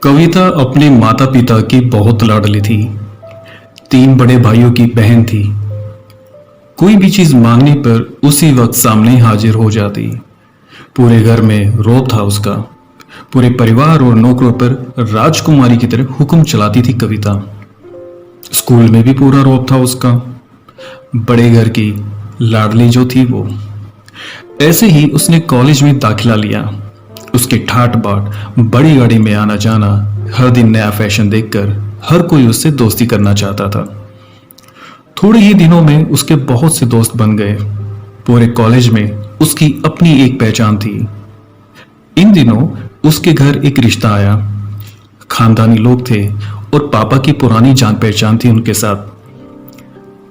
कविता अपने माता पिता की बहुत लाडली थी। तीन बड़े भाइयों की बहन थी। कोई भी चीज मांगने पर उसी वक्त सामने हाजिर हो जाती। पूरे घर में रौब था उसका। पूरे परिवार और नौकरों पर राजकुमारी की तरह हुक्म चलाती थी कविता। स्कूल में भी पूरा रौब था उसका। बड़े घर की लाडली जो थी वो। ऐसे ही उसने कॉलेज में दाखिला लिया। उसके ठाट बाट बड़ी गाड़ी में आना जाना, हर दिन नया फैशन देखकर हर कोई उससे दोस्ती करना चाहता था। थोड़े ही दिनों में उसके बहुत से दोस्त बन गए। पूरे कॉलेज में उसकी अपनी एक पहचान थी। इन दिनों उसके घर एक रिश्ता आया। खानदानी लोग थे और पापा की पुरानी जान पहचान थी उनके साथ।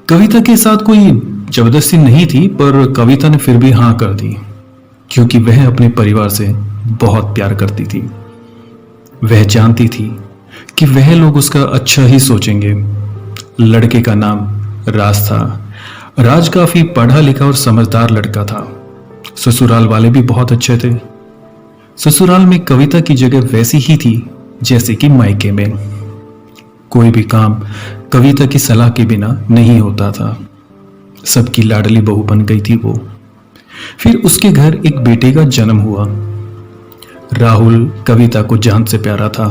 कविता के साथ कोई जबरदस्ती नहीं थी, पर कविता ने फिर भी हाँ कर दी, क्योंकि वह अपने परिवार से बहुत प्यार करती थी। वह जानती थी कि वह लोग उसका अच्छा ही सोचेंगे। लड़के का नाम राज था। राज काफी पढ़ा लिखा और समझदार लड़का था। ससुराल वाले भी बहुत अच्छे थे। ससुराल में कविता की जगह वैसी ही थी जैसे कि मायके में। कोई भी काम कविता की सलाह के बिना नहीं होता था। सबकी लाडली बहू बन गई थी वो। फिर उसके घर एक बेटे का जन्म हुआ। राहुल कविता को जान से प्यारा था।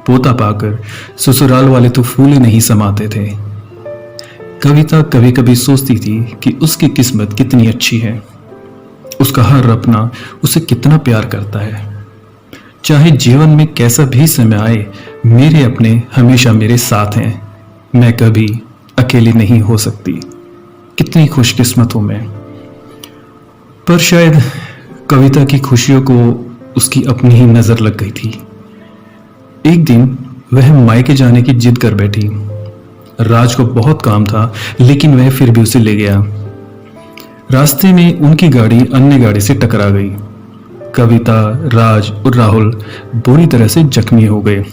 पोता पाकर ससुराल वाले तो फूले नहीं समाते थे। कविता कभी कभी सोचती थी कि उसकी किस्मत कितनी अच्छी है। उसका हर अपना उसे कितना प्यार करता है। चाहे जीवन में कैसा भी समय आए, मेरे अपने हमेशा मेरे साथ हैं। मैं कभी अकेली नहीं हो सकती। कितनी खुशकिस्मत हूं मैं। पर शायद कविता की खुशियों को उसकी अपनी ही नजर लग गई थी। एक दिन वह मायके जाने की जिद कर बैठी। राज को बहुत काम था, लेकिन वह फिर भी उसे ले गया। रास्ते में उनकी गाड़ी अन्य गाड़ी से टकरा गई। कविता, राज और राहुल बुरी तरह से जख्मी हो गए।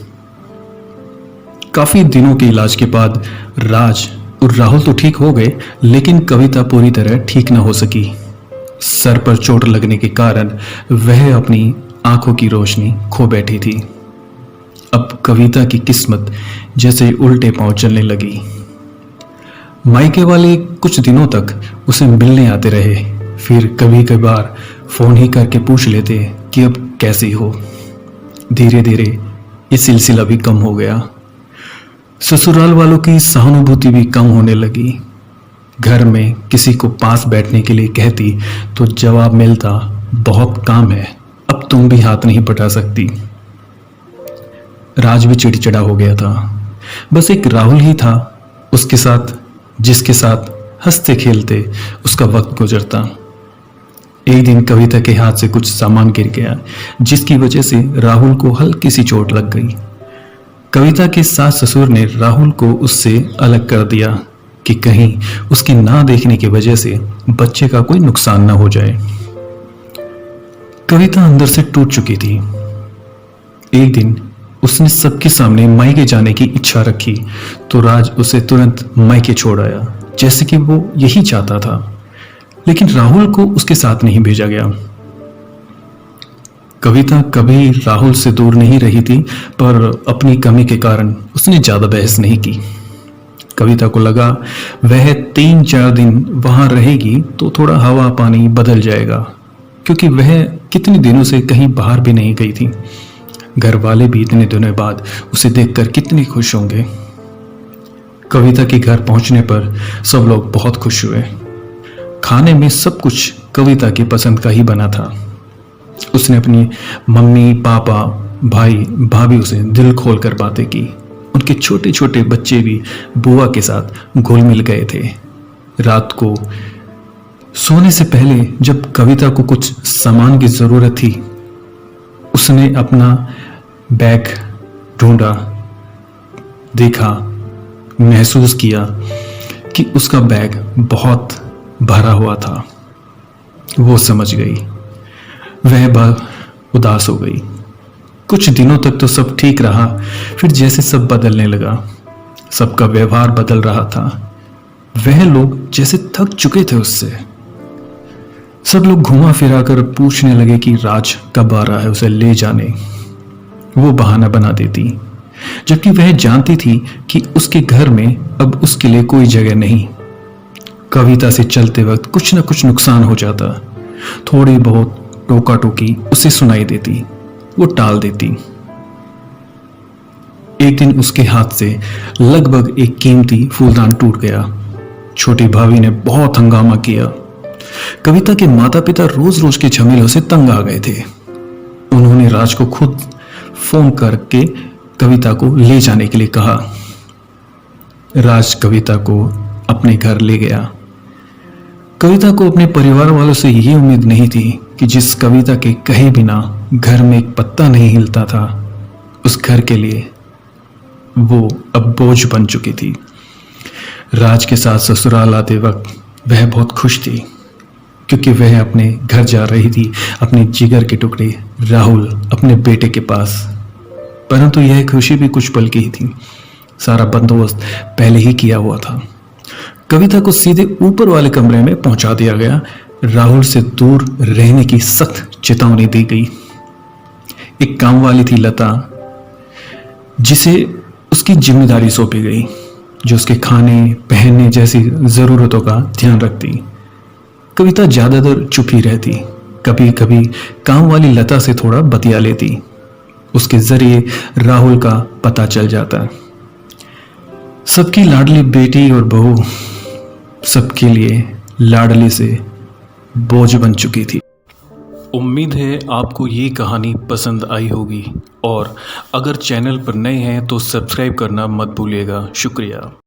काफी दिनों के इलाज के बाद राज और राहुल तो ठीक हो गए, लेकिन कविता पूरी तरह ठीक न हो सकी। सर पर चोट लगने के कारण वह अपनी आंखों की रोशनी खो बैठी थी। अब कविता की किस्मत जैसे उल्टे पांव चलने लगी। मायके वाले कुछ दिनों तक उसे मिलने आते रहे। फिर कभी कभार फोन ही करके पूछ लेते कि अब कैसी हो। धीरे धीरे ये सिलसिला भी कम हो गया। ससुराल वालों की सहानुभूति भी कम होने लगी। घर में किसी को पास बैठने के लिए कहती तो जवाब मिलता, बहुत काम है, अब तुम भी हाथ नहीं बटा सकती। राज भी चिड़चिड़ा हो गया था। बस एक राहुल ही था उसके साथ, जिसके साथ हंसते खेलते उसका वक्त गुजरता। एक दिन कविता के हाथ से कुछ सामान गिर गया, जिसकी वजह से राहुल को हल्की सी चोट लग गई। कविता के सास ससुर ने राहुल को उससे अलग कर दिया कि कहीं उसकी ना देखने की वजह से बच्चे का कोई नुकसान ना हो जाए। कविता अंदर से टूट चुकी थी। एक दिन उसने सबके सामने मायके जाने की इच्छा रखी तो राज उसे तुरंत मायके छोड़ आया, जैसे कि वो यही चाहता था। लेकिन राहुल को उसके साथ नहीं भेजा गया। कविता कभी राहुल से दूर नहीं रही थी, पर अपनी कमी के कारण उसने ज्यादा बहस नहीं की। कविता को लगा वह 3-4 दिन वहां रहेगी तो थोड़ा हवा पानी बदल जाएगा, क्योंकि वह कितने दिनों से कहीं बाहर भी नहीं गई थी। घर वाले भी इतने दिनों बाद उसे देखकर कितने खुश होंगे। कविता के घर पहुंचने पर सब लोग बहुत खुश हुए। खाने में सब कुछ कविता की पसंद का ही बना था। उसने अपनी मम्मी, पापा, भाई, भाभी से दिल खोलकर बातें की। उनके छोटे छोटे बच्चे भी बुआ के साथ घुल मिल गए थे। रात को सोने से पहले जब कविता को कुछ सामान की जरूरत थी, उसने अपना बैग ढूंढा, देखा, महसूस किया कि उसका बैग बहुत भरा हुआ था। वो समझ गई। वह उदास हो गई। कुछ दिनों तक तो सब ठीक रहा, फिर जैसे सब बदलने लगा। सबका व्यवहार बदल रहा था। वह लोग जैसे थक चुके थे उससे। सब लोग घुमा फिरा कर पूछने लगे कि राज कब आ रहा है उसे ले जाने। वो बहाना बना देती, जबकि वह जानती थी कि उसके घर में अब उसके लिए कोई जगह नहीं। कविता से चलते वक्त कुछ न कुछ नुकसान हो जाता। थोड़ी बहुत टोका टोकी उसे सुनाई देती, वो टाल देती। एक दिन उसके हाथ से लगभग एक कीमती फूलदान टूट गया। छोटी भाभी ने बहुत हंगामा किया। कविता के माता पिता रोज रोज के झमेलों से तंग आ गए थे। उन्होंने राज को खुद फोन करके कविता को ले जाने के लिए कहा। राज कविता को अपने घर ले गया। कविता को अपने परिवार वालों से ये उम्मीद नहीं थी कि जिस कविता के कहे बिना घर में एक पत्ता नहीं हिलता था, उस घर के लिए वो अब बोझ बन चुकी थी। राज के साथ ससुराल आते वक्त वह बहुत खुश थी, क्योंकि वह अपने घर जा रही थी, अपने जिगर के टुकड़े राहुल अपने बेटे के पास। परंतु यह खुशी भी कुछ पल की ही थी। सारा बंदोबस्त पहले ही किया हुआ था। कविता को सीधे ऊपर वाले कमरे में पहुंचा दिया गया। राहुल से दूर रहने की सख्त चेतावनी दी गई। एक काम वाली थी लता, जिसे उसकी जिम्मेदारी सौंपी गई, जो उसके खाने पहनने जैसी जरूरतों का ध्यान रखती। कविता ज्यादातर चुप ही रहती। कभी कभी काम वाली लता से थोड़ा बतिया लेती। उसके जरिए राहुल का पता चल जाता। सबकी लाडली बेटी और बहू सबके लिए लाडली से बोझ बन चुकी थी। उम्मीद है आपको ये कहानी पसंद आई होगी, और अगर चैनल पर नए हैं तो सब्सक्राइब करना मत भूलिएगा। शुक्रिया।